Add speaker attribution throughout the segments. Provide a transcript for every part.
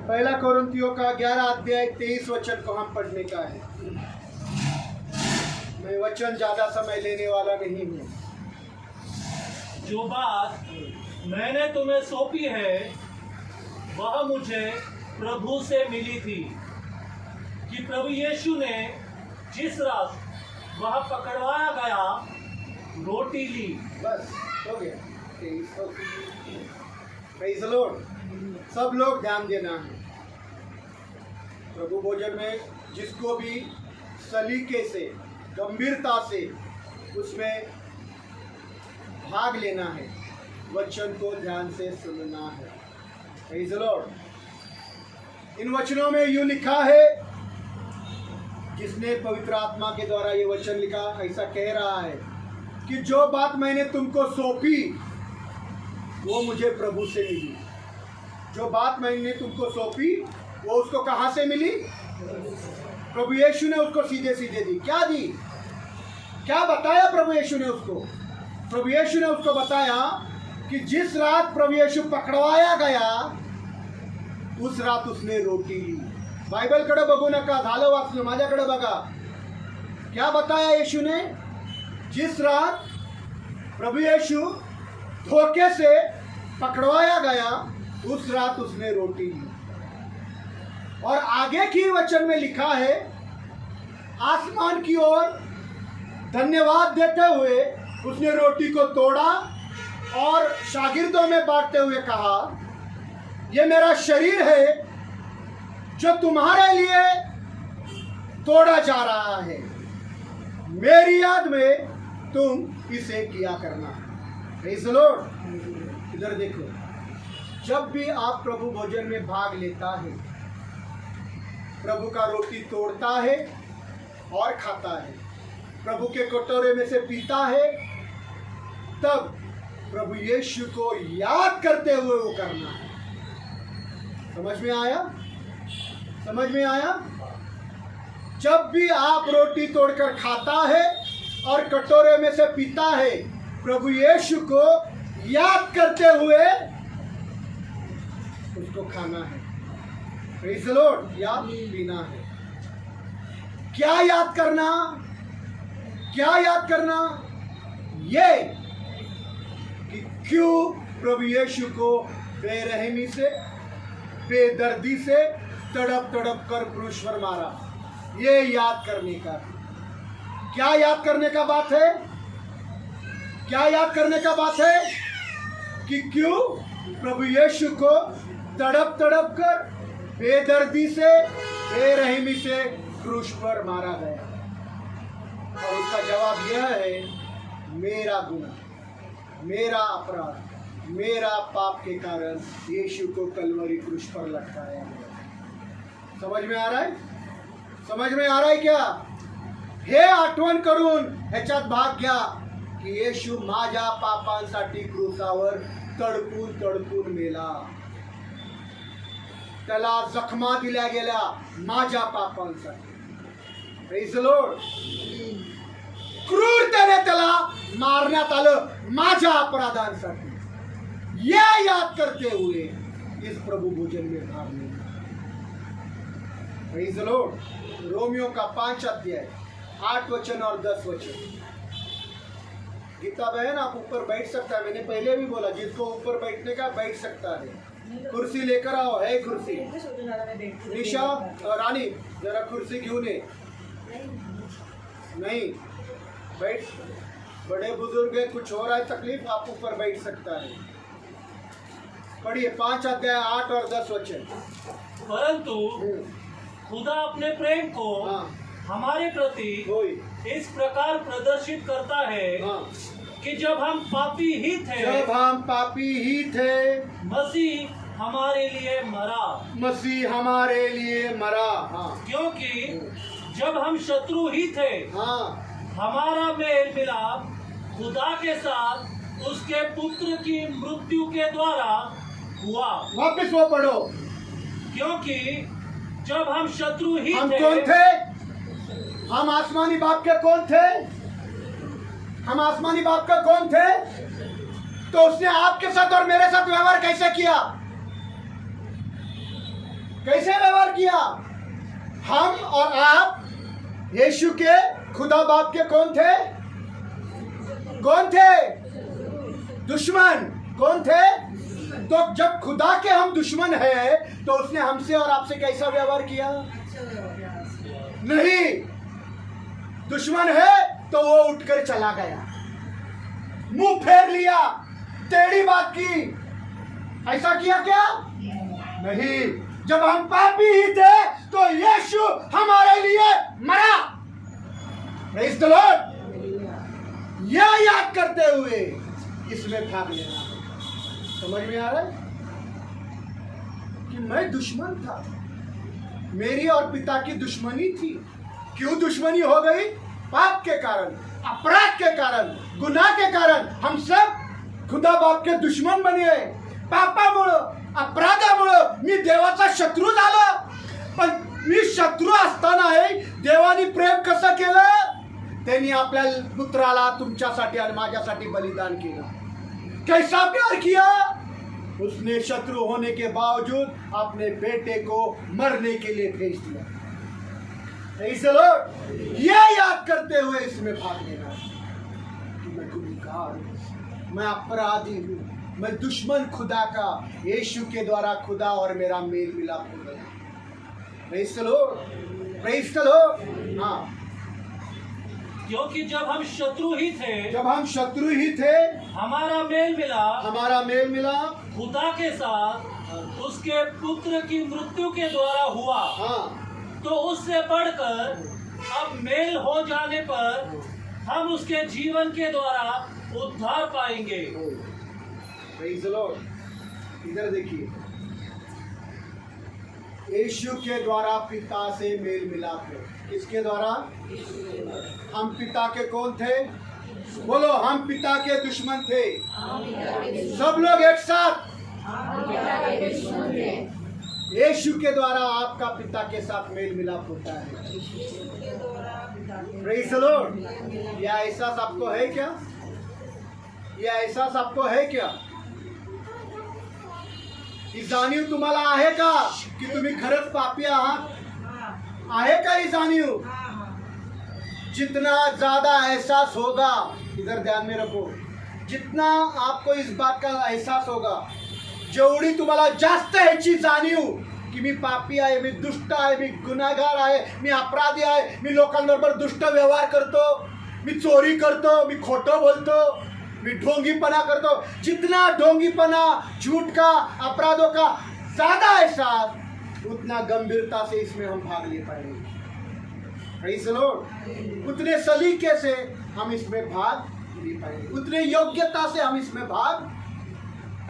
Speaker 1: पहला कोरिन्थियों का 11 अध्याय 23 वचन को हम पढ़ने का है। मैं वचन ज्यादा समय लेने वाला नहीं हूँ।
Speaker 2: जो बात मैंने तुम्हें सौंपी है वह मुझे प्रभु से मिली थी कि प्रभु यीशु ने जिस रात वह पकड़वाया गया रोटी ली। बस
Speaker 1: हो गया। Praise the Lord. सब लोग ध्यान देना है। प्रभु भोजन में जिसको भी सलीके से, गंभीरता से उसमें भाग लेना है, वचन को ध्यान से सुनना है। Praise the Lord. इन वचनों में यूं लिखा है, जिसने पवित्र आत्मा के द्वारा ये वचन लिखा, ऐसा कह रहा है कि जो बात मैंने तुमको सौंपी वो मुझे प्रभु से मिली। जो बात मैंने तुमको सौंपी वो उसको कहाँ से मिली? प्रभु यीशु ने उसको सीधे सीधे दी। क्या दी? क्या बताया प्रभु यीशु ने उसको? प्रभु यीशु ने उसको बताया कि जिस रात प्रभु यीशु पकड़वाया गया उस रात उसने रोटी ली। बाइबलकडे बघू नका, झालं वाचलं, माझ्याकडे बघा। क्या बताया यीशु ने? जिस रात प्रभु यीशु धोखे से पकड़वाया गया उस रात उसने रोटी ली। और आगे की वचन में लिखा है, आसमान की ओर धन्यवाद देते हुए उसने रोटी को तोड़ा और शागिर्दों में बांटते हुए कहा, यह मेरा शरीर है जो तुम्हारे लिए तोड़ा जा रहा है, मेरी याद में तुम इसे किया करना। Praise the Lord. इधर देखो, जब भी आप प्रभु भोजन में भाग लेता है, प्रभु का रोटी तोड़ता है और खाता है, प्रभु के कटोरे में से पीता है, तब प्रभु यीशु को याद करते हुए वो करना है। समझ में आया? समझ में आया? जब भी आप रोटी तोड़कर खाता है और कटोरे में से पीता है, प्रभु यीशु को याद करते हुए उसको खाना है। Praise the Lord. याद पीना है। क्या याद करना? क्या याद करना? ये कि क्यों प्रभु यीशु को बेरहमी से, बेदर्दी से तड़प तड़प कर क्रूस पर मारा, ये याद करने का। क्या याद करने का बात है? क्या याद करने का बात है? कि क्यों प्रभु यीशु को तड़प तड़प कर बेदर्दी से, बेरहमी से क्रूस पर मारा गया। और उसका जवाब यह है, मेरा गुनाह, मेरा अपराध, मेरा पाप के कारण यीशु को कलवरी क्रूस पर लटकाया गया। समझ में आ रहा है? समझ में आ रहा है क्या? हे आठवण करून ह्याच्यात भाग घ्या की येशू माझ्या पापांसाठी क्रूसावर तडपून तडपून मेला। त्याला जखमा दिल्या गेल्या माझ्या पापांसाठी। Praise the lord. क्रूरतेने त्याला मारण्यात आलं माझ्या अपराधांसाठी। यह याद करते हुए इस प्रभु भोजन में भाग लेना। Praise the Lord. रोमियो का 5 अध्याय 8 वचन और 10 वचन। गीता बहन आप ऊपर बैठ सकता है, मैंने पहले भी बोला जिसको ऊपर बैठने का बैठ सकता है। कुर्सी लेकर आओ, है कुर्सी। निशा और रानी जरा कुर्सी क्यों ने? नहीं बैठ, बड़े बुजुर्ग है, कुछ हो रहा है तकलीफ, आप ऊपर बैठ सकता है। पढ़िए 5 अध्याय 8 और 10 वचन।
Speaker 2: परंतु खुदा अपने प्रेम को हमारे प्रति इस प्रकार प्रदर्शित करता है कि जब हम पापी ही थे, मसीह हमारे लिए मरा। क्योंकि जब हम शत्रु ही थे, हमारा मेल मिलाप खुदा के साथ उसके पुत्र की मृत्यु के द्वारा हुआ।
Speaker 1: वापस वो पढ़ो।
Speaker 2: क्योंकि जब हम शत्रु ही
Speaker 1: हम कौन थे? हम आसमानी बाप के कौन थे? हम आसमानी बाप का कौन थे? तो उसने आपके साथ और मेरे साथ व्यवहार कैसे किया? कैसे व्यवहार किया? हम और आप यीशु के खुदा बाप के कौन थे? कौन थे? दुश्मन। कौन थे? तो जब खुदा के हम दुश्मन हैं तो उसने हमसे और आपसे कैसा व्यवहार किया? नहीं। दुश्मन है तो वो उठकर चला गया, मुंह फेर लिया, टेढ़ी बात की। ऐसा किया क्या? नहीं। जब हम पापी ही थे तो यीशु हमारे लिए मरा। Praise the Lord. यह याद करते हुए इसमें भाग लेना। समझ में आ रहा है कि मैं दुश्मन था, मेरी और पिता की दुश्मनी थी। क्यों दुश्मनी हो गई? पाप के कारण, अपराध के कारण, गुनाह के कारण हम सब खुदा बाप के दुश्मन बने। पापामुळं, अपराधामुळं मी देवाचा शत्रू झालो। पण मी शत्रू असतानाही देवाने प्रेम कसं केलं? त्यांनी आपल्या पुत्राला तुमच्यासाठी आणि माझ्यासाठी बलिदान केलं। कैसा प्यार किया? उसने शत्रु होने के बावजूद अपने बेटे को मरने के लिए भेज दिया। इसलिए यह याद करते हुए इसमें भाग लेना कि मैं गुनहगार हूं, मैं अपराधी हूं, मैं दुश्मन खुदा का। यीशु के द्वारा खुदा और मेरा मेल मिलाप हो गया। Praise the Lord, praise the Lord. हाँ,
Speaker 2: क्योंकि जब हम शत्रु ही थे, हमारा मेल मिलाप खुदा के साथ उसके पुत्र की मृत्यु के द्वारा हुआ।
Speaker 1: हाँ।
Speaker 2: तो उससे बढ़कर अब मेल हो जाने पर हम उसके जीवन के द्वारा उद्धार पाएंगे।
Speaker 1: Praise the Lord. इधर देखिए, यीशु के द्वारा पिता से मेल मिलाप है। किसके द्वारा? हम पिता के कौन थे? बोलो, हम पिता के दुश्मन थे। सब लोग एक साथ। यीशु के द्वारा आपका पिता के साथ मेल मिलाप होता है। Praise the Lord. यह एहसास आपको है क्या? यह एहसास आपको है क्या? ही जाणीव तुम्हाला आहे का की तुम्ही खरंच पापी आहात? आहे का ही जाणीव? जितना ज्यादा एहसास होगा, इधर ध्यान में रखो, जितना आपको इस बात का एहसास होगा, जेवढी तुम्हाला जास्त ह्याची जाणीव की मी पापी आहे, मी दुष्ट आहे, मी गुन्हेगार आहे, मी अपराधी आहे, मी लोकांबरोबर दुष्ट व्यवहार करतो, मी चोरी करतो, मी खोटं बोलतो, मी ढोंगीपना करतो। जितना ढोंगीपना, झूठ का, अपराधों का ज्यादा एहसास, उतना गंभीरता से इसमें हम भाग ले पाएंगे। Praise the Lord. उतने सलीके से हम इसमें भाग ले पाएंगे, उतने योग्यता से हम इसमें भाग।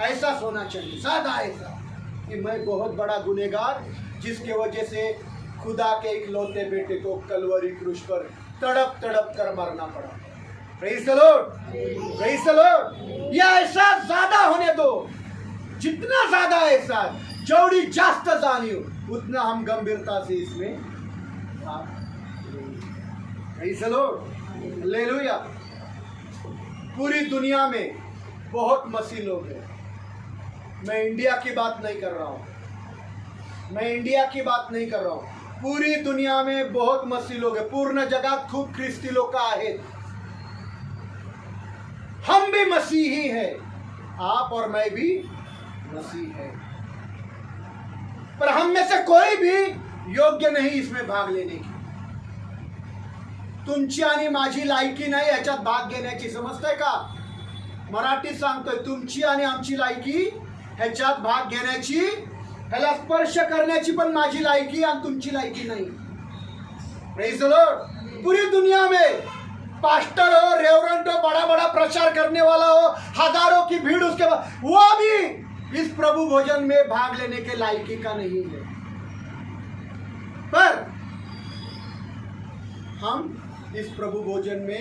Speaker 1: एहसास होना चाहिए, ज्यादा ऐसा कि मैं बहुत बड़ा गुनहगार, जिसके वजह से खुदा के इकलौते बेटे को कलवरी क्रूस पर तड़प तड़प कर मरना पड़ा। Praise the Lord, praise the Lord. यह एहसास ज्यादा होने दो। जितना ज्यादा एहसास, जेवढी जास्त जाणीव, उतना हम गंभीरता से इसमें भाग। Praise the lord, hallelujah. पूरी दुनिया में बहुत मसीह लोग हैं। मैं इंडिया की बात नहीं कर रहा हूं, मैं इंडिया की बात नहीं कर रहा हूं। पूरी दुनिया में बहुत मसीह लोग हैं। पूर्ण जगात खूप ख्रिस्ती लोक आहेत। हम भी मसीही हैं, आप और मैं भी मसीह है, पर हम में से कोई भी योग्य नहीं इसमें भाग लेने की। तुमची आणि माझी लायकी नाही याच्यात भाग घेण्याची। समजतंय का? मराठीत सांगतोय, तुमची आणि आमची लायकी ह्याच्यात भाग घेण्याची, ह्याला स्पर्श करण्याची पण माझी लायकी आणि तुमची लायकी नाही। Praise the Lord. पूरी दुनिया में पास्टर हो, रेवरेंट हो, बड़ा बड़ा प्रचार करने वाला हो, हजारों की भीड़ उसके बाद, वो भी इस प्रभु भोजन में भाग लेने के लायकी का नहीं है। पर हम इस प्रभु भोजन में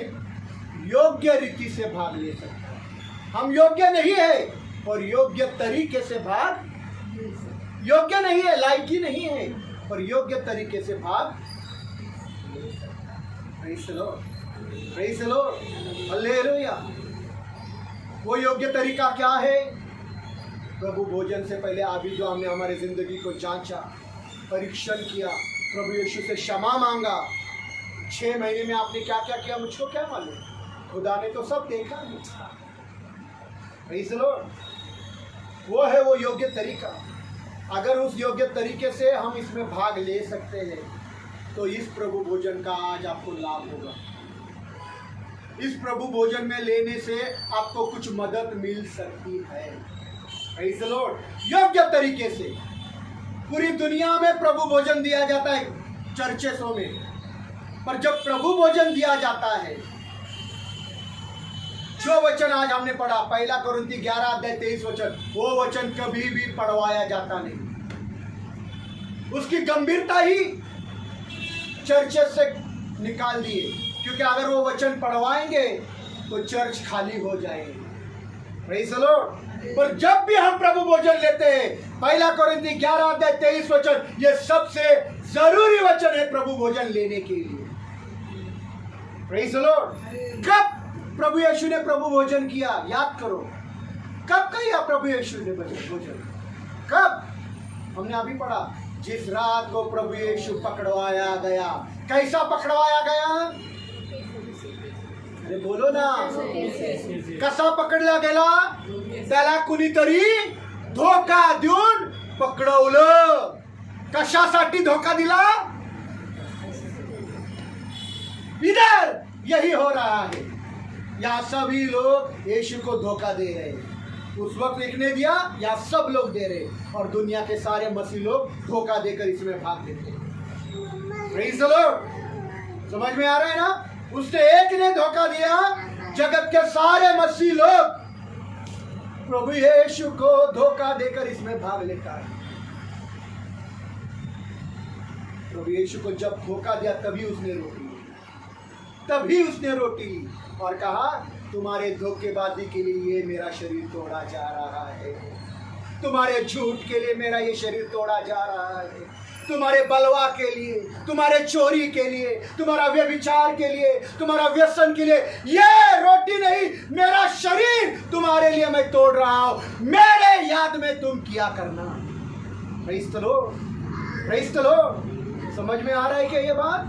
Speaker 1: योग्य रीति से भाग ले सकते हैं। हम योग्य नहीं है और योग्य तरीके से भाग, योग्य नहीं है, लायकी नहीं है, पर योग्य तरीके से भाग। Praise the Lord, praise the lord, hallelujah. वो योग्य तरीका क्या है? प्रभु भोजन से पहले अभी जो हमने हमारी जिंदगी को जांचा, परीक्षण किया, प्रभु यीशु से क्षमा मांगा। 6 महीने में आपने क्या क्या किया मुझको क्या मालूम, खुदा ने तो सब देखा नहीं। Praise the Lord. वो है वो योग्य तरीका। अगर उस योग्य तरीके से हम इसमें भाग ले सकते हैं तो इस प्रभु भोजन का आज आपको लाभ होगा। इस प्रभु भोजन में लेने से आपको कुछ मदद मिल सकती है। Praise the Lord. योग्य तरीके से पूरी दुनिया में प्रभु भोजन दिया जाता है चर्चेसों में, पर जब प्रभु भोजन दिया जाता है, जो वचन आज हमने पढ़ा 1 कोरिन्थी 11:23 वचन, वो वचन कभी भी पढ़वाया जाता नहीं। उसकी गंभीरता ही चर्चेस से निकाल दिए, क्योंकि अगर वो वचन पढ़वाएंगे तो चर्च खाली हो जाएगी। Praise the Lord. पर जब भी हम प्रभु भोजन लेते हैं, 1 कोरिन्थी 11:23 वचन, ये सबसे जरूरी वचन है प्रभु भोजन लेने के लिए। Praise the Lord. कब प्रभु यीशु ने प्रभु भोजन किया, याद करो, कब किया प्रभु यीशु ने भोजन? कब? हमने अभी पढ़ा, जिस रात को प्रभु यीशु पकड़वाया गया। कैसा पकड़वाया गया? अरे बोलो ना, कसा पकडला गेला? त्याला कुणीतरी धोका देऊन पकडवलं। कशासाठी धोखा दिला? इधर यही हो रहा है, या सभी लोग यीशु को धोखा दे रहे हैं। उस वक्त एक ने दिया, या सब लोग दे रहे हैं, और दुनिया के सारे मसीह लोग धोखा देकर इसमें भाग लेते हैं। Praise the Lord. समझ में आ रहा है ना? उसने एक ने धोखा दिया, जगत के सारे मसीह लोग प्रभु यीशु को धोखा देकर इसमें भाग लेता है। प्रभु यीशु को जब धोखा दिया तभी उसने रोटी ली और कहा, तुम्हारे धोखेबाजी के लिए ये मेरा शरीर तोड़ा जा रहा है, तुम्हारे झूठ के लिए मेरा ये शरीर तोड़ा जा रहा है, तुम्हारे बलवा के लिए, तुम्हारे चोरी के लिए, तुम्हारा व्यभिचार के लिए, तुम्हारा व्यसन के लिए, ये रोटी नहीं, मेरा शरीर तुम्हारे लिए मैं तोड़ रहा हूं, मेरे याद में तुम किया करना। Praise the Lord. Praise the Lord. समझ में आ रहा है क्या ये बात?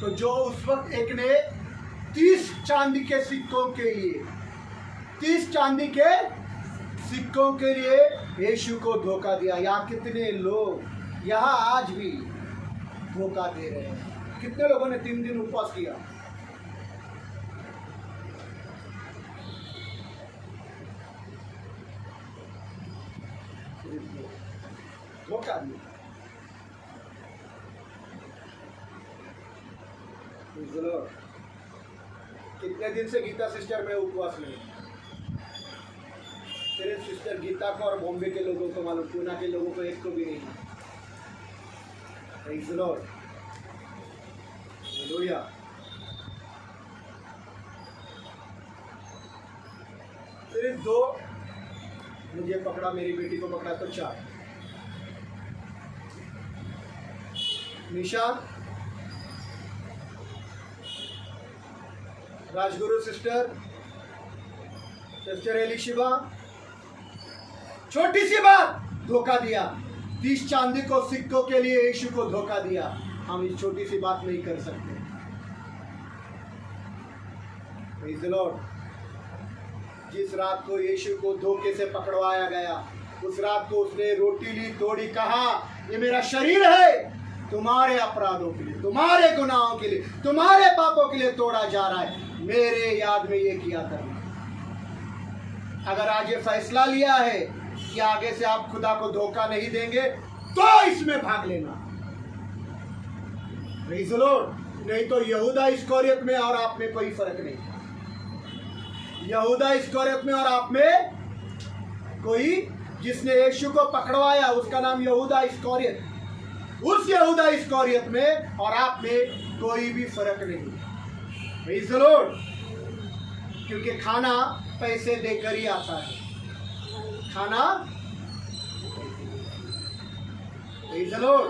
Speaker 1: तो जो उस वक्त एक ने 30 चांदी के सिक्कों के लिए, 30 चांदी के सिक्कों के लिए यीशु को धोखा दिया, या कितने लोग यहाँ आज भी धोखा दे रहे हैं। कितने लोगों ने 3 दिन उपवास किया? धोखा दिया। कितने दिन से गीता सिस्टर में उपवास में? सिर्फ सिस्टर गीता को और बॉम्बे के लोगों को मालूम, पूना के लोगों को एक को भी नहीं। Praise the lord. हालेलुया। सिर्फ 2 मुझे पकड़ा, मेरी बेटी को पकड़ा तो 4। निशा, राजगुरु सिस्टर, सिस्टर एलिशिबा, छोटी सी बात धोखा दिया। 30 चांदी को सिक्कों के लिए यीशु को धोखा दिया। हम इस छोटी सी बात नहीं कर सकते। Praise the Lord. जिस रात को यीशु को धोखे से पकड़वाया गया, उस रात को उसने रोटी ली, तोड़ी, कहा, ये मेरा शरीर है, तुम्हारे अपराधों के लिए, तुम्हारे गुनाहों के लिए, तुम्हारे पापों के लिए तोड़ा जा रहा है, मेरे याद में ये किया करना। अगर आज ये फैसला लिया है कि आगे से आप खुदा को धोखा नहीं देंगे, तो इसमें भाग लेना। Praise the Lord. नहीं तो यहूदा इस्करियोत में और आप में कोई फर्क नहीं। यहूदा इस्करियोत में और आप में कोई, जिसने यीशु को पकड़वाया उसका नाम यहूदा इस्करियोत, उस यहूदा इस्करियोत में और आप में कोई भी फर्क नहीं। Praise the Lord. क्योंकि खाना पैसे देकर ही आता है, खाना। Praise the Lord.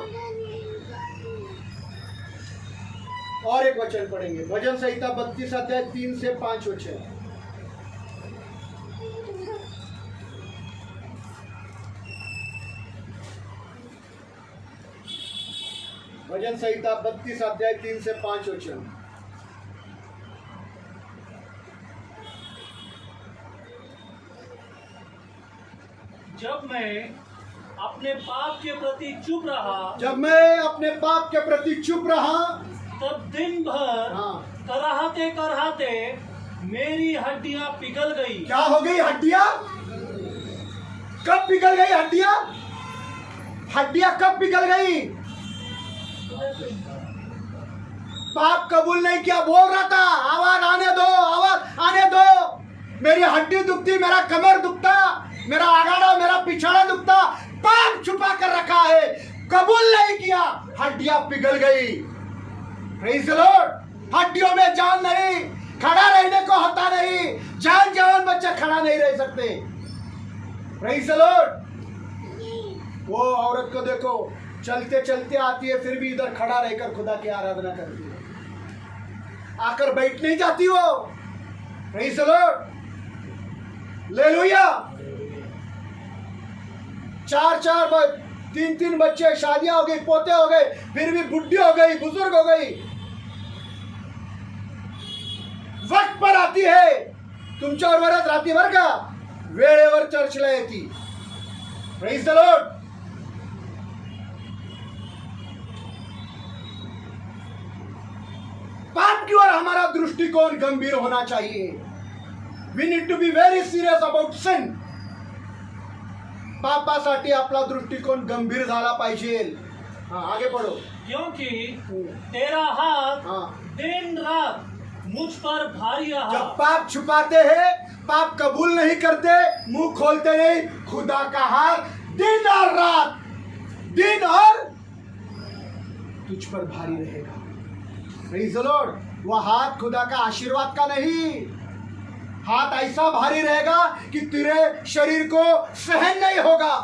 Speaker 1: और एक वचन पढ़ेंगे, भजन संहिता 32 अध्याय 3 से 5 वचन। भजन संहिता 32 अध्याय 3 से 5 वचन।
Speaker 2: जब मैं अपने पाप के प्रति चुप रहा, तब दिन भर कराहते कराहते मेरी हड्डियां पिघल गई।
Speaker 1: क्या हो गई? हड्डियां कब पिघल गई? हड्डियां कब पिघल गई? पाप कबूल नहीं किया, बोल रहा था आवाज आने दो, आवाज आने दो। मेरी हड्डी दुखती, मेरा कमर दुखता, मेरा आगाड़ा, मेरा पिछाड़ा दुखता, पाप छुपा कर रखा है, कबूल नहीं किया, हड्डियां पिघल गई। Praise the Lord. हड्डियों में जान नहीं, खड़ा रहने को होता नहीं, जान जवान बच्चा खड़ा नहीं रह सकते। Praise the Lord. वो औरत को देखो, चलते चलते आती है, फिर भी इधर खड़ा रहकर खुदा की आराधना करती है, आकर बैठ नहीं जाती वो। Praise the lord. हालेलुया। 4 3 बच्चे, शादियां हो गई, पोते हो गए, फिर भी बुढ़ी हो गई, बुजुर्ग हो गई, वक्त पर आती है तुमच्यावर वरच राती बर का, वेळेवर चर्चला येती। Praise the lord. पाप की ओर हमारा दृष्टिकोण गंभीर होना चाहिए। We need to be very serious about sin. पापासाठी आपला दृष्टिकोन गंभीर झाला पाहिजे। आगे पढ़ो।
Speaker 2: क्योंकि तेरा हाथ दिन रात मुझ पर भारी रहा।
Speaker 1: जब पाप छुपाते हैं, पाप कबूल नहीं करते, मुंह खोलते नहीं, खुदा का हाथ दिन और रात, दिन और तुझ पर भारी रहेगा। Praise the Lord. वह हाथ खुदा का आशीर्वाद का नहीं, हाथ ऐसा भारी रहेगा कि तेरे शरीर को सहन नहीं होगा,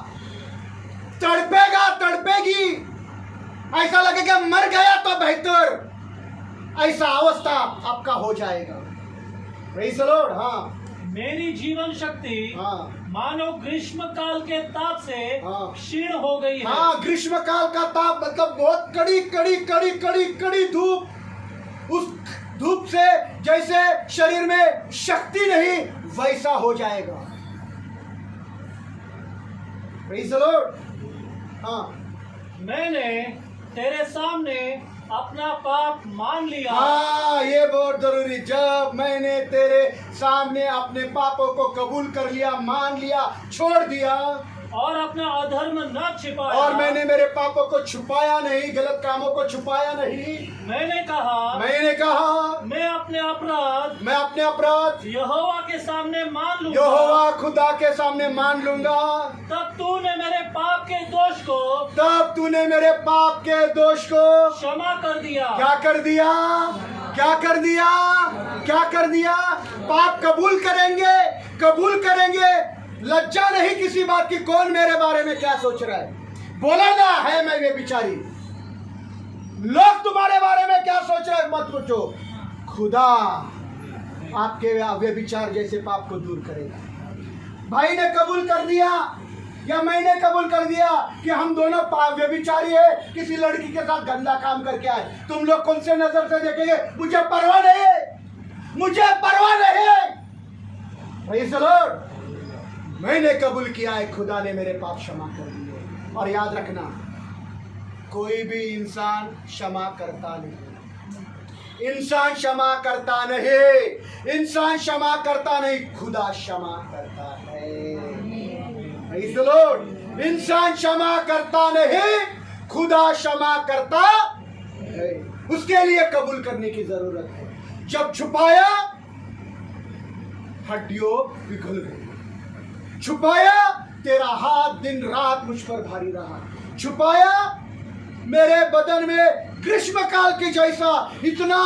Speaker 1: तड़पेगा, तड़पेगी, ऐसा लगेगा मर गया तो बेहतर, ऐसा अवस्था आपका हो जाएगा। Praise the Lord.
Speaker 2: मेरी जीवन शक्ति मानो ग्रीष्म काल के ताप से क्षीण हो गई है।
Speaker 1: ग्रीष्म काल का ताप मतलब बहुत कड़ी कड़ी कड़ी कड़ी कड़ी धूप। उस धूप से जैसे शरीर में शक्ति नहीं, वैसा हो जाएगा। Praise the Lord.
Speaker 2: मैंने तेरे सामने अपना पाप मान लिया।
Speaker 1: ये बहुत जरूरी। जब मैंने तेरे सामने अपने पापों को कबूल कर लिया, मान लिया, छोड़ दिया,
Speaker 2: और अपना अधर्म न छिपाया,
Speaker 1: और मैंने मेरे पापों को छुपाया नहीं, गलत कामों को छुपाया नहीं,
Speaker 2: मैंने कहा
Speaker 1: मैं अपने अपराध
Speaker 2: यहोवा के सामने मान लूंगा,
Speaker 1: यहोवा खुदा के सामने मान लूंगा।
Speaker 2: तब तूने मेरे पाप के दोष को क्षमा कर दिया।
Speaker 1: क्या कर दिया? क्या कर दिया? क्या कर दिया? पाप कबूल करेंगे, लज्जा नहीं किसी बात की, कौन मेरे बारे में क्या सोच रहा है, बोला ना है मैं व्यभिचारी, लोग तुम्हारे बारे में क्या सोच रहे हैं मत पूछो, खुदा आपके व्यभिचार जैसे पाप को दूर करेगा। भाई ने कबूल कर दिया या मैंने कबूल कर दिया कि हम दोनों व्यभिचारी है, किसी लड़की के साथ गंदा काम करके आए, तुम लोग कौन से नजर से देखेंगे? मुझे परवाह नहीं है। Praise the Lord. मैंने कबूल किया है, खुदा ने मेरे पाप क्षमा कर दिए। और याद रखना, कोई भी इंसान क्षमा करता नहीं, इंसान क्षमा करता नहीं, खुदा क्षमा करता है। Praise the Lord. इंसान क्षमा करता नहीं, खुदा क्षमा करता है। उसके लिए कबूल करने की जरूरत है। जब छुपाया, हड्डियों पिघल गई। छुपाया, तेरा हाथ दिन रात मुझ पर भारी रहा। छुपाया, मेरे बदन में ग्रीष्म काल की जैसा इतना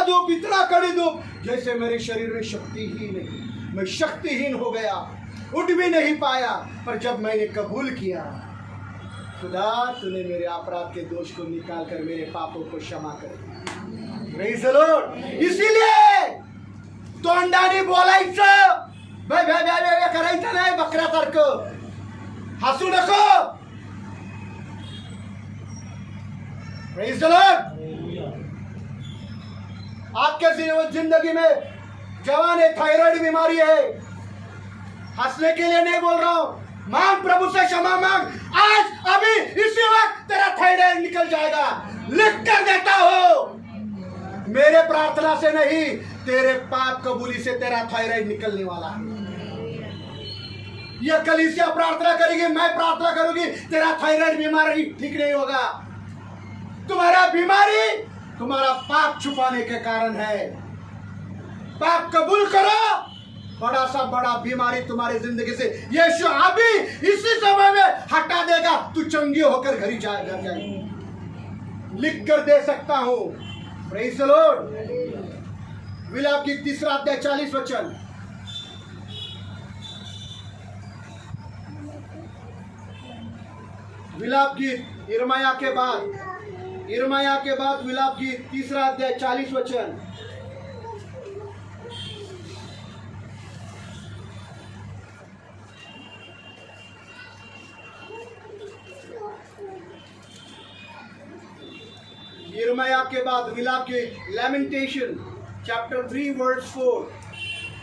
Speaker 1: धूप, इतना कड़ी धूप, जैसे मेरे शरीर में शक्ति ही नहीं, मैं शक्तिहीन हो गया, उठ भी नहीं पाया। पर जब मैंने कबूल किया, खुदा तूने मेरे अपराध के दोष को निकाल कर मेरे पापों को क्षमा कर दिया। Praise the Lord. इसीलिए तोंडाने बोलायचं, बाय करायचं नाही, बकऱ्यासारखं हसू नको। Praise the Lord. आपके जिंदगी में जवान है, थायराइड बीमारी है, हंसने के लिए नहीं बोल रहा हूं, मांग प्रभु से क्षमा मांग, आज अभी इसी वक्त तेरा थायराइड निकल जाएगा, लिख कर देता हो। मेरे प्रार्थना से नहीं, तेरे पाप कबूली से तेरा थायराइड निकलने वाला है। यह कलीसिया प्रार्थना करेगी, मैं प्रार्थना करूंगी, तेरा थायराइड बीमारी ठीक नहीं होगा। तुम्हारा बीमारी तुम्हारा पाप छुपाने के कारण है। पाप कबूल करो, बड़ा सा बड़ा बीमारी तुम्हारी जिंदगी से यीशु अभी इसी समय में हटा देगा। तू चंगी होकर घर जाएगा, लिख कर दे सकता हूं। Praise the Lord. विलाप की 3 अध्याय 40 वचन। विलाप गीत यिर्मयाह के बाद विलाप गीत 3 अध्याय 40 वचन। यिर्मयाह के बाद विलाप के लैमेंटेशन चैप्टर 3 वर्स 4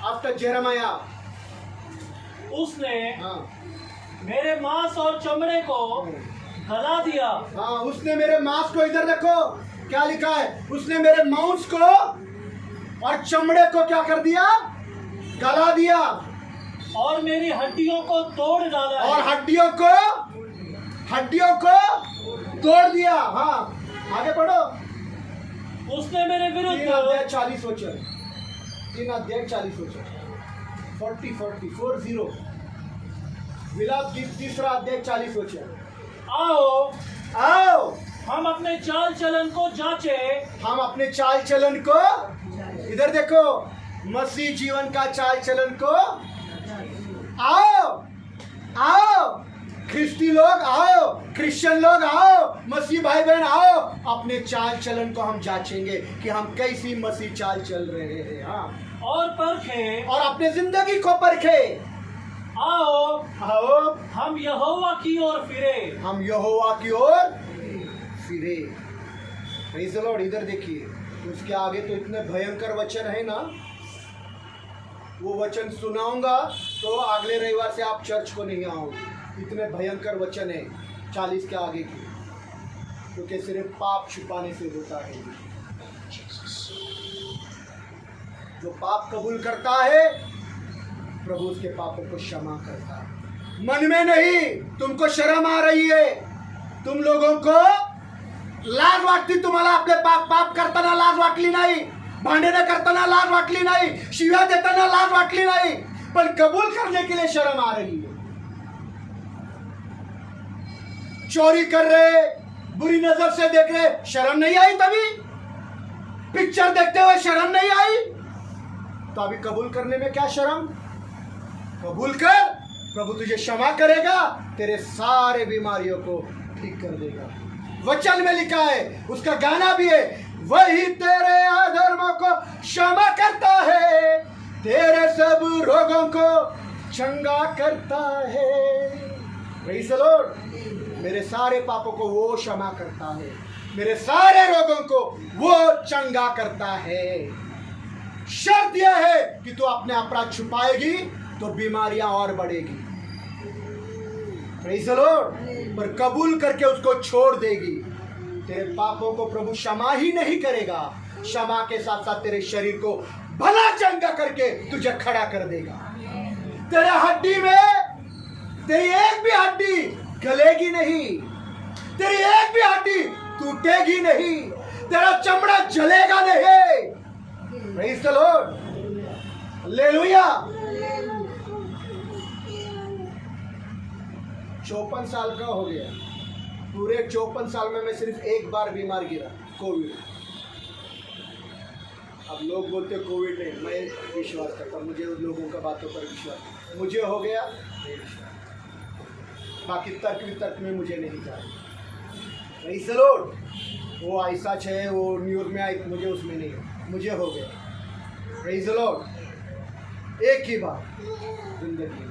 Speaker 1: आफ्टर जेरेमाया।
Speaker 2: उसने मेरे मांस और चमड़े को गला दिया।
Speaker 1: हाँ, उसने मेरे मांस को, इधर देखो क्या लिखा है, उसने मेरे मांस को और चमड़े को क्या कर दिया? गला दिया।
Speaker 2: और मेरी हड्डियों को तोड़ डाला है।
Speaker 1: और हड्डियों को तोड़ दिया। हाँ, आगे पढ़ो।
Speaker 2: उसने मेरे विरुद्ध
Speaker 1: 3 अध्याय 40 वचन। 3 अध्याय 40 वचन। 40 विलाप गीत 3 अध्याय 40 वचन। आओ
Speaker 2: हम अपने चाल चलन को जांचे।
Speaker 1: हम अपने चाल चलन को, इधर देखो, मसीह जीवन का चाल चलन को, आओ ख्रिस्ती लोग आओ, क्रिश्चियन लोग आओ, मसीह भाई बहन आओ, अपने चाल चलन को हम जांचेंगे कि हम कैसी मसीह चाल चल रहे हैं। हाँ,
Speaker 2: और परखे,
Speaker 1: और अपने जिंदगी को परखे।
Speaker 2: आओ हम यहोवा की ओर फिरे।
Speaker 1: हम यहोवा की ओर फिरे। Praise the Lord. इधर देखिए, उसके आगे तो इतने भयंकर वचन है ना, वो वचन सुनाऊंगा तो अगले रविवार से आप चर्च को नहीं आओगे। इतने भयंकर वचन है 40 के आगे की, क्योंकि सिर्फ पाप छुपाने से होता है। जो पाप कबूल करता है, प्रभु उसके पापों को क्षमा करता है। मन में नहीं, तुमको शर्म आ रही है, तुम लोगों को लाज वाटती, तुम्हाला आपले पाप करताना लाज वाटली नाही, भांडणे करताना लाज वाटली नाही, शिव्या देताना लाज वाटली नाही, पण कबूल करने के लिए शर्म आ रही है। चोरी कर रहे, बुरी नजर से देख रहे, शर्म नहीं आई तभी? पिक्चर देखते हुए शर्म नहीं आई? तो अभी कबूल करने में क्या शर्म? कबूल कर, प्रभु तुझे क्षमा करेगा, तेरे सारे बीमारियों को ठीक कर देगा। वचन में लिखा है, उसका गाना भी है, वही तेरे अधर्मों को क्षमा करता है, तेरे सब रोगों को चंगा करता है। Praise the Lord. मेरे सारे पापों को वो क्षमा करता है, मेरे सारे रोगों को वो चंगा करता है। शर्त यह है कि तू अपने अपराध छुपाएगी तो बीमारियां और बढ़ेगी। Praise the Lord. पर कबूल करके उसको छोड़ देगी, तेरे पापों को प्रभु क्षमा ही नहीं करेगा, क्षमा के साथ साथ तेरे शरीर को भला चंगा करके तुझे खड़ा कर देगा। तेरे हड्डी में तेरी एक भी हड्डी गलेगी नहीं, तेरी एक भी हड्डी टूटेगी नहीं, तेरा चमड़ा जलेगा नहीं। Praise the lord. हालेलुया। 54 साल का हो गया, पूरे 54 साल में मैं सिर्फ एक बार बीमार गिरा, कोविड। अब लोग बोलते कोविड नहीं, मैं विश्वास करता हूँ, मुझे उन लोगों का बातों पर विश्वास, मुझे हो गया, बाकी तर्क वितर्क में मुझे नहीं जाए। Praise the Lord. वो ऐसा है, वो न्यूज़ में आई, मुझे उसमें नहीं, मुझे हो गया। Praise the Lord. एक ही बार जिंदगी में,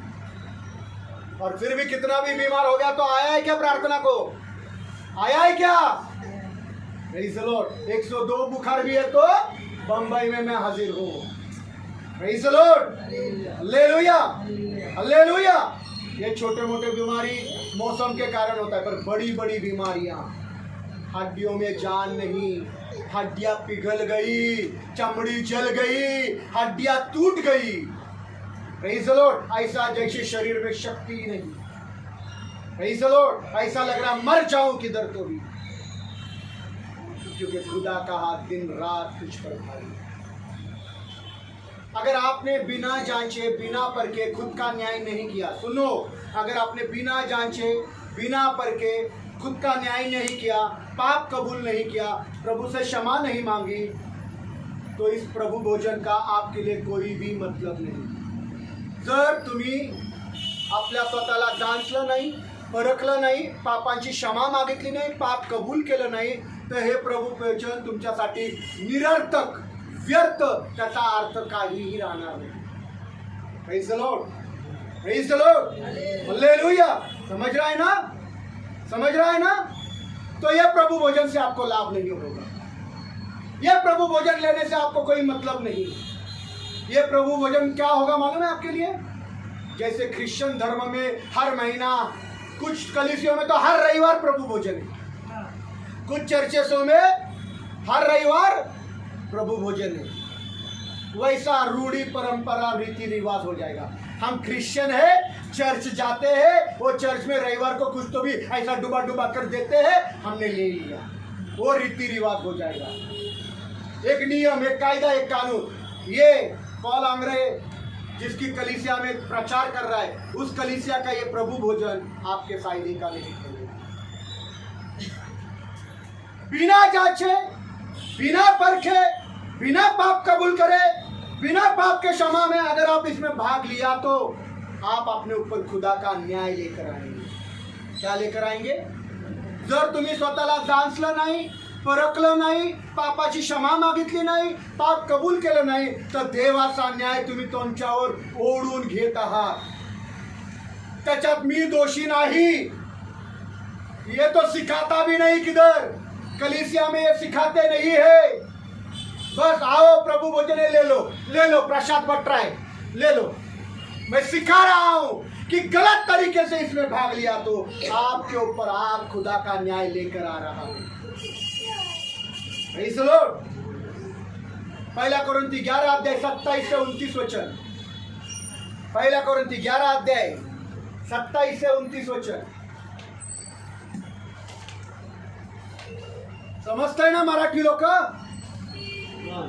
Speaker 1: और फिर भी कितना भी बीमार हो गया तो आया है क्या प्रार्थना को? आया है क्या? Praise the Lord. 102 बुखार भी है तो बंबई में मैं हाजिर हूँ। Praise the lord, hallelujah, hallelujah. ये छोटे मोटे बीमारी मौसम के कारण होता है, पर बड़ी बड़ी बीमारियां, हड्डियों में जान नहीं, हड्डियां पिघल गई, चमड़ी जल गई, हड्डियां टूट गई। Praise the Lord. ऐसा जैसे शरीर में शक्ति ही नहीं। Praise the Lord. ऐसा लग रहा मर जाऊं किधर तो भी, क्योंकि खुदा का हाथ दिन रात तुझ पर भारी है। अगर आपने बिना जांचे बिना परखे खुद का न्याय नहीं किया, सुनो, अगर आपने बिना जांचे बिना परखे खुद का न्याय नहीं किया, पाप कबूल नहीं किया, प्रभु से क्षमा नहीं मांगी, तो इस प्रभु भोजन का आपके लिए कोई भी मतलब नहीं। जर तुम्ही आपल्या स्वतःला जांचलं नाही, परखलं नाही, पापांची क्षमा मागितली नाही, पाप कबूल केलं नाही, तर हे प्रभू भोजन तुमच्यासाठी निरर्थक, व्यर्थ, त्याचा अर्थ काहीही राहणार नाही। Praise the Lord, praise the lord, hallelujah. समझ रहा है ना, समझ रहा है ना? तो यह प्रभु भोजन से आपको लाभ नहीं होगा, यह प्रभु भोजन लेने से आपको कोई मतलब नहीं। यह प्रभु भोजन क्या होगा मालूम है आपके लिए? जैसे क्रिश्चियन धर्म में हर महीना, कुछ कलीसियों में तो हर रविवार प्रभु भोजन है, कुछ चर्चेसों में हर रविवार प्रभु भोजन है। वैसा रूढ़ी परंपरा रीति रिवाज हो जाएगा। हम क्रिश्चियन है, चर्च जाते हैं, वो चर्च में रविवार को कुछ तो भी ऐसा डुबा डुबा कर देते हैं, हमने ले लिया, वो रीति रिवाज हो जाएगा। एक नियम, एक कायदा, एक कानून। ये पॉल आंग्रे जिसकी कलीसिया में प्रचार कर रहा है, उस कलीसिया का ये प्रभु भोजन आपके फायदे का नहीं है। बिना जांचे, बिना परखे, बिना पाप कबूल करे, बिना पाप के क्षमा में अगर आप इसमें भाग लिया तो आप अपने ऊपर खुदा का न्याय लेकर आएंगे। क्या लेकर आएंगे? जर तुम्ही स्वतःला जांचलं नाही, परखलं नाही, पापाची क्षमा मागितली नाही, पाप कबूल केलं नाही, तर देवाचा न्याय तुम्ही तुमच्यावर ओढून घेत आहात। त्याच्यात मी दोषी नहीं, ये तो सिखाता भी नहीं, किधर कलीसिया में ये सिखाते नहीं है। बस आओ प्रभु भोजन ले लो, ले लो, प्रसाद बट रहा है, ले लो। मैं सिखा रहा हूं कि गलत तरीके से इसमें भाग लिया तो आपके ऊपर आप खुदा का न्याय लेकर आ रहा हूं। Praise the Lord. पहला कोरिन्थी 11 अध्याय 27 से 29 वचन। पहला कोरिन्थी 11 अध्याय 27 से 29 वचन। समजतंय ना मराठी लोक?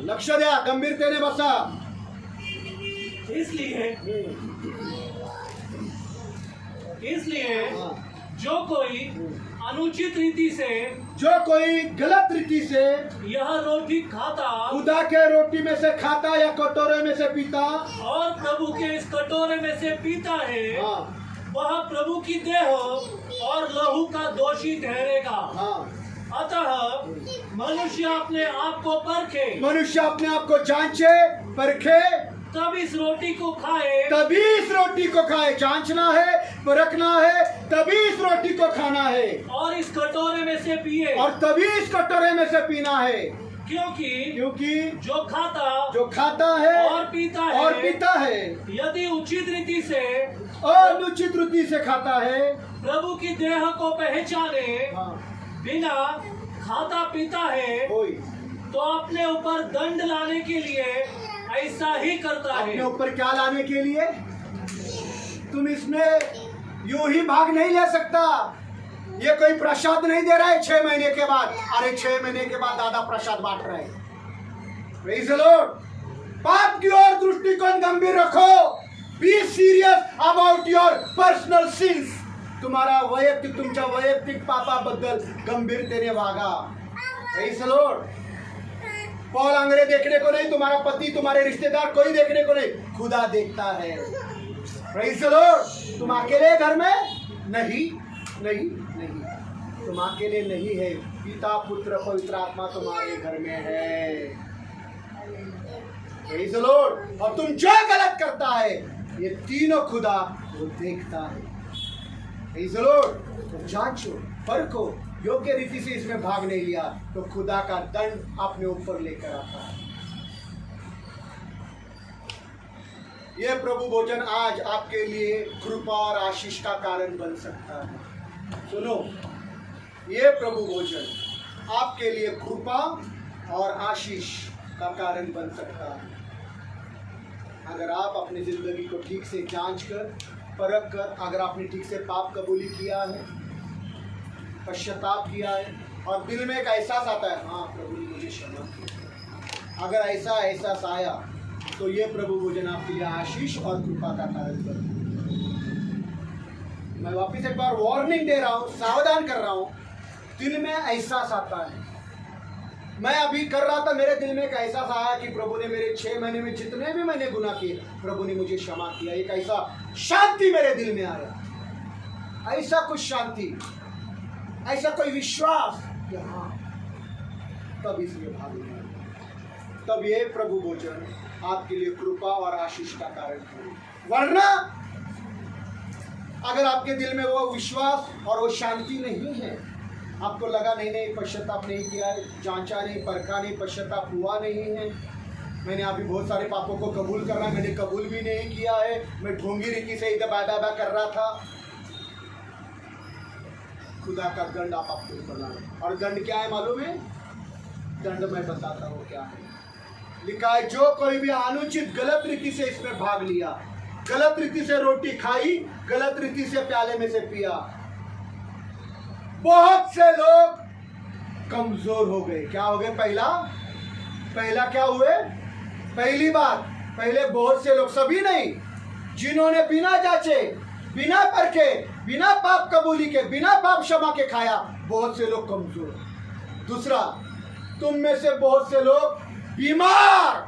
Speaker 1: लक्ष द्या, गंभीरतेने बसा।
Speaker 2: इसलिए जो कोई अनुचित रीति से,
Speaker 1: जो कोई गलत रीति से
Speaker 2: यह रोटी खाता,
Speaker 1: खुदा के रोटी में से खाता या कटोरे में से पीता,
Speaker 2: और प्रभु के इस कटोरे में से पीता है, वह प्रभु की देह और लहू का दोषी ठहरेगा। अतः मनुष्य अपने आप को परखे, मनुष्य अपने आप को जांचे, परखे, तब इस रोटी को खाए, तभी इस रोटी को खाए। जांचना है, परखना है, तभी इस रोटी को खाना है, और इस कटोरे में से पिए, और तभी इस कटोरे में से पीना है। क्योंकि जो खाता है और पीता है यदि उचित रीति से और अनुचित रीति से खाता है, प्रभु की देह को पहचाने बिना खाता पीता है, तो अपने ऊपर दंड लाने के लिए ऐसा ही करता है। अपने ऊपर क्या लाने के लिए? तुम इसमें यूं ही भाग नहीं ले सकता। ये कोई प्रसाद नहीं दे रहा है 6 महीने के बाद। अरे 6 महीने के बाद दादा प्रसाद बांट रहे हैं। Praise the lord. पाप की ओर दृष्टिकोण गंभीर रखो। Be serious about your personal sins. तुम्हारा वैयक्तिक, तुमच्या वैयक्तिक पापाबद्दल गंभीरतेने वागा। Praise the lord. पॉल आंग्रे देखने को नहीं, तुम्हारा पति, तुम्हारे रिश्तेदार, कोई देखने को नहीं, खुदा देखता है। Praise the Lord. तुम अकेले घर में नहीं, तुम अकेले नहीं है। पिता, पुत्र, पवित्र आत्मा तुम्हारे घर में है। Praise the Lord. और तुम जो गलत करता है, ये तीनों खुदा वो देखता है।
Speaker 1: Praise the Lord. तो जांचो, परखो, योग्य रीति से इसमें भाग नहीं लिया तो खुदा का दंड अपने ऊपर लेकर आता है। यह प्रभु भोजन आज आपके लिए कृपा और आशीष का कारण बन सकता है। सुनो, यह प्रभु भोजन आपके लिए कृपा और आशीष का कारण बन सकता है अगर आप अपनी जिंदगी को ठीक से जांच कर, परख कर, अगर आपने ठीक से पाप कबूली किया है, पश्चाताप किया है और दिल में एक एहसास आता है, हाँ प्रभु ने मुझे क्षमा किया। अगर ऐसा एहसास आया तो ये प्रभु भोजन आपके लिए आशीष और कृपा का कारण बने। मैं वापिस एक बार वार्निंग दे रहा हूँ, सावधान कर रहा हूँ। दिल में एहसास आता है। मैं अभी कर रहा था, मेरे दिल में एक एहसास आया कि प्रभु ने मेरे 6 महीने में जितने भी मैंने गुनाह किए, प्रभु ने मुझे क्षमा किया। एक ऐसा शांति मेरे दिल में आया, ऐसा कुछ शांति, ऐसा कोई विश्वास कि हाँ, तब इसमें भाग लिया। तब ये प्रभु भोजन आपके लिए कृपा और आशीष का कारण है। वरना अगर आपके दिल में वो विश्वास और वो शांति नहीं है, आपको लगा नहीं पश्चाताप नहीं किया है, जांचा नहीं, परखा नहीं, पश्चाताप हुआ नहीं है, मैंने अभी बहुत सारे पापों को कबूल कर रहा है, मैंने कबूल भी नहीं किया है, मैं ढोंगी रीति से इधर बादा कर रहा था, खुदा का दंड आप आपके ऊपर लाना। और दंड क्या है मालूम है? दंड मैं बताता हूँ क्या है। लिखा है, जो कोई भी अनुचित गलत रीति से इसमें भाग लिया, गलत रीति से रोटी खाई, गलत रीति से प्याले में से पिया, बहुत से लोग कमजोर हो गए। क्या हो गए? पहला क्या हुए? पहली बात, पहले बहुत से लोग, सभी नहीं, जिन्होंने बिना जांचे, बिना परखे, बिना पाप कबूली के, बिना पाप क्षमा के खाया, बहुत से लोग कमजोर। दूसरा, तुम में से बहुत से लोग बीमार,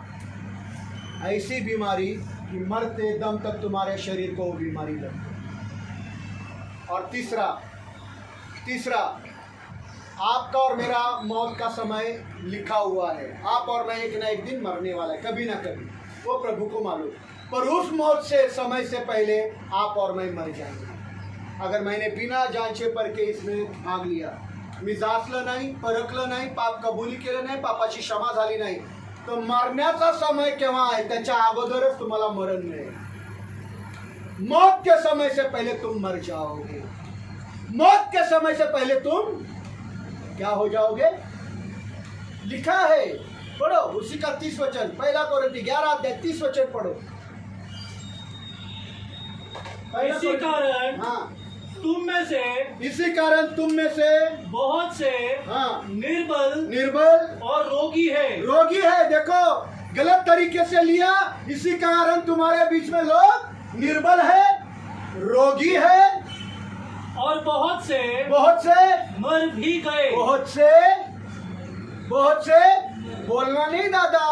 Speaker 1: ऐसी बीमारी कि मरते दम तक तुम्हारे शरीर को वो बीमारी लगती। और तीसरा, आपका और मेरा मौत का समय लिखा हुआ है। आप और मैं एक ना एक दिन मरने वाला है, कभी ना कभी, वो प्रभु को मालूम। पर उस मौत से, समय से पहले आप और मैं मर जाएंगे। अगर मैंने बिना जांचे परखे इसमें भाग लिया, मी जाचलं नाही, परखलं नाही, पाप कबुली केलं नाही, पापाची क्षमा झाली नाही, तर मरण्याचा समय केव्हा आहे? त्याच्या अगोदरच तुम्हाला मरण मिळेल। मौत के समय से पहले तुम मर जाओगे। मौत के समय से पहले तुम क्या हो जाओगे? लिखा है, पढ़ो उसी का 30 वचन, 1 कोरिन्थी 11 अध्याय 30 वचन पढ़ो।
Speaker 2: इसी कारण तुम में से बहुत से निर्बल और रोगी है। देखो, गलत तरीके से लिया, इसी कारण तुम्हारे बीच में लोग निर्बल है, रोगी है, और बहुत से मर भी गए।
Speaker 1: बहुत से बोलना नहीं, दादा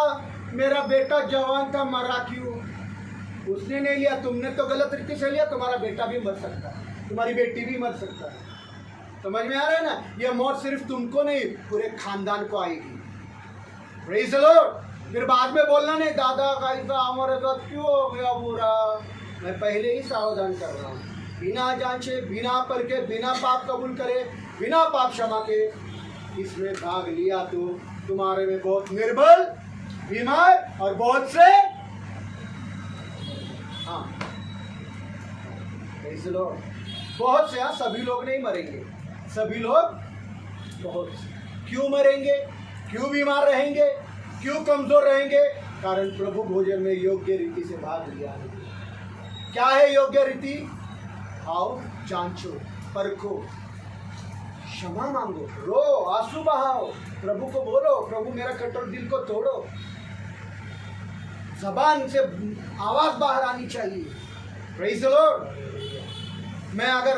Speaker 1: मेरा बेटा जवान था, मरा क्यों? उसने नहीं लिया, तुमने तो गलत रीति से लिया, तुम्हारा बेटा भी मर सकता है, तुम्हारी बेटी भी मर सकता है। समझ में आ रहा है ना? ये मौत सिर्फ तुमको नहीं, पूरे खानदान को आएगी। Praise the Lord. फिर बाद में बोलना नहीं, दादा का ऐसा हमारे साथ क्यों हो गया बुरा। मैं पहले ही सावधान कर रहा हूँ, बिना जांचे, बिना परखे, बिना पाप कबूल करे, बिना पाप क्षमा के इसमें भाग लिया तो तुम्हारे में बहुत निर्बल, बीमार और बहुत से, हाँ बहुत से, हाँ सभी लोग नहीं मरेंगे, सभी लोग बहुत से। क्यों मरेंगे? क्यों बीमार रहेंगे? क्यों कमजोर रहेंगे? कारण प्रभु भोजन में योग्य रीति से भाग लिया है। क्या है योग्य रीति? आओ, जांचो, परखो, क्षमा मांगो, रो, आंसू बहाओ, प्रभु को बोलो, प्रभु मेरा कठोर दिल को तोड़ो। जबान से आवाज बाहर आनी चाहिए। Praise the Lord. मैं अगर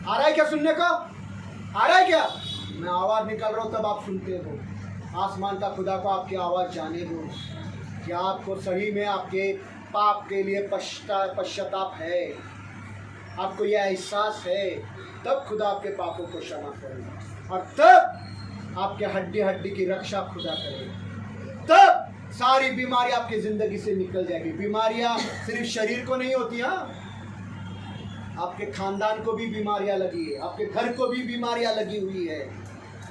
Speaker 1: आ रहा है क्या सुनने को? आ रहा है क्या? मैं आवाज निकाल रहा हूँ तब आप सुनते हो। आसमान का खुदा को आपकी आवाज जाने दो कि आपको सही में आपके पाप के लिए पश्चाताप है, आपको यह एहसास है, तब खुदा आपके पापों को क्षमा करेगा और तब आपके हड्डी हड्डी की रक्षा खुदा करेगा। तब सारी बीमारी आपकी जिंदगी से निकल जाएगी। बीमारियां सिर्फ शरीर को नहीं होती, हाँ आपके खानदान को भी बीमारियां लगी है, आपके घर को भी बीमारियां लगी हुई है।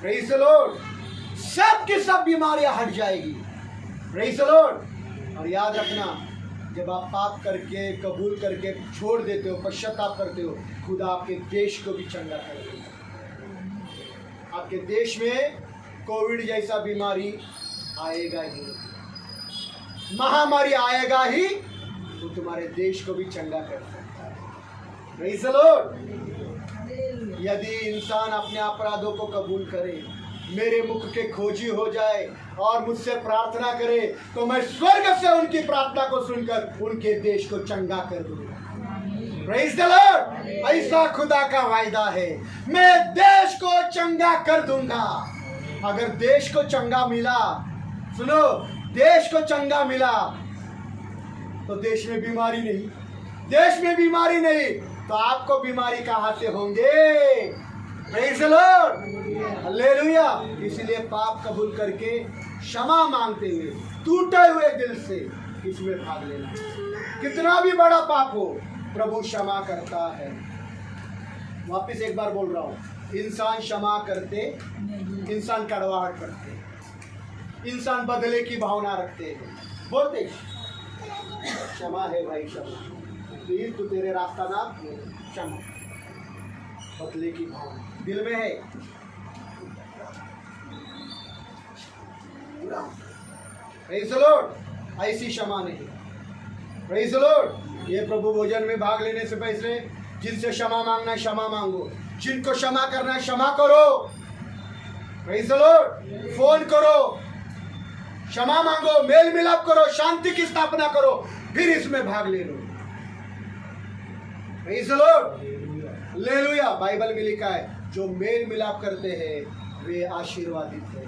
Speaker 1: Praise the Lord. सब की सब बीमारियां हट जाएगी। Praise the Lord. और याद रखना, जब आप पाप करके कबूल करके छोड़ देते हो, पश्चाताप करते हो, खुदा आपके देश को भी चंगा कर देगा। आपके देश में कोविड जैसा बीमारी आएगा ही, महामारी आएगा ही, तो तुम्हारे देश को भी चंगा कर सकता है। Praise the Lord. यदि इंसान अपने अपराधों को कबूल करे, मेरे मुख के खोजी हो जाए और मुझसे प्रार्थना करे, तो मैं स्वर्ग से उनकी प्रार्थना को सुनकर उनके देश को चंगा कर दूंगा। Praise the Lord. ऐसा खुदा का वायदा है, मैं देश को चंगा कर दूंगा। अगर देश को चंगा मिला, सुनो, देश को चंगा मिला तो देश में बीमारी नहीं, देश में बीमारी नहीं तो आपको बीमारी कहां से होंगे। Praise the lord. हालेलुया। इसलिए पाप कबूल करके क्षमा मांगते हुए टूटे हुए दिल से इसमें भाग लेना। कितना भी बड़ा पाप हो, प्रभु क्षमा करता है। वापिस एक बार बोल रहा हूं, इंसान क्षमा करते, इंसान कड़वाहट करते, इंसान बदले की भावना रखते हैं, बोलते क्षमा है भाई, क्षमा, प्लीज तू तेरे रास्ता ना, क्षमा, बदले की भावना दिल में है। Praise the Lord. ऐसी क्षमा नहीं। Praise the Lord. ये प्रभु भोजन में भाग लेने से पहले जिनसे क्षमा मांगना है क्षमा मांगो, जिनको क्षमा करना है क्षमा करो। Praise the Lord. फोन करो, क्षमा मांगो, मेल मिलाप करो, शांति की स्थापना करो, फिर इसमें भाग ले लो। Praise the lord. Hallelujah. Bible में लिखा है, जो मेल मिलाप करते हैं वे आशीर्वादित है।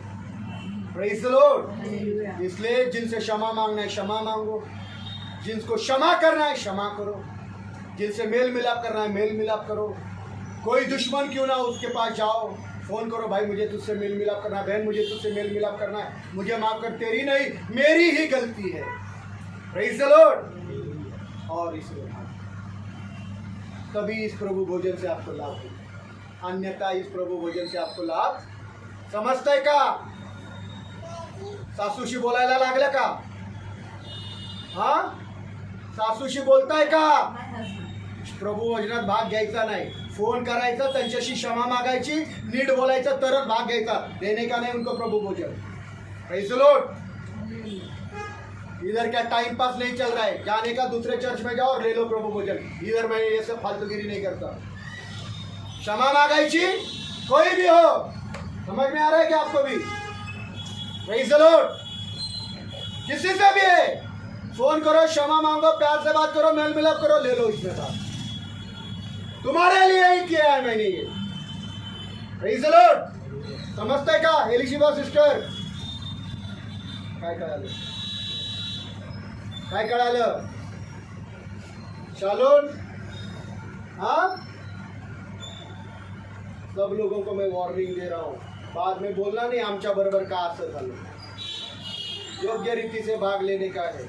Speaker 1: Praise the Lord. इसलिए जिनसे क्षमा मांगना है क्षमा मांगो, जिनको क्षमा करना है क्षमा करो, जिनसे मेल मिलाप करना है मेल मिलाप करो। कोई दुश्मन क्यों ना, उसके पास जाओ, फोन करो, भाई मुझे तुझसे मेल मिलाप करना है, बहन मुझे तुझसे मेल मिलाप करना है, मुझे माफ कर, तेरी नहीं मेरी ही गलती है। Praise the Lord. और इसलिए तभी इस प्रभु भोजन से आपको लाभ होगा, अन्यथा इस प्रभु भोजन से आपको लाभ समजताय का? सासूशी बोलायला लागलं का? हा, सासूशी बोलताय का? प्रभु भोजनात भाग घ्यायचा नाही, फोन करायचा, त्यांच्याशी क्षमा मागायची, नीट बोलायचं, तरच भाग घ्यायचा, देने का नहीं उनको प्रभु भोजन। Praise the Lord. इधर क्या टाइम पास नहीं चल रहा है, जाने का दूसरे चर्च में जाओ और ले लो प्रभु भोजन, इधर मैं ये सब फालतूगिरी नहीं करता। क्षमा मांगायची, कोई भी हो, समझ में आ रहा है क्या आपको भी? Praise the Lord. किसी से भी है, फोन करो, क्षमा मांगो, प्यार से बात करो, मेल मिलाप करो, ले लो इसमें बात। तुम्हारे लिए ही किया है मैंने ये। Praise the Lord. समझते का एलिशिबा सिस्टर? काय कळालं? काय कळालं? शालोन? हाँ, सब लोगों को मैं वार्निंग दे रहा हूँ, बाद में बोलना नहीं आमच्या बरोबर का असं झालं। योग्य रीति से भाग लेने का है।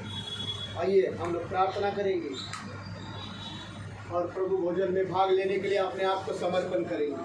Speaker 1: आइए हम लोग प्रार्थना करेंगे और प्रभु भोजन में भाग लेने के लिए अपने आप को समर्पण करेंगे।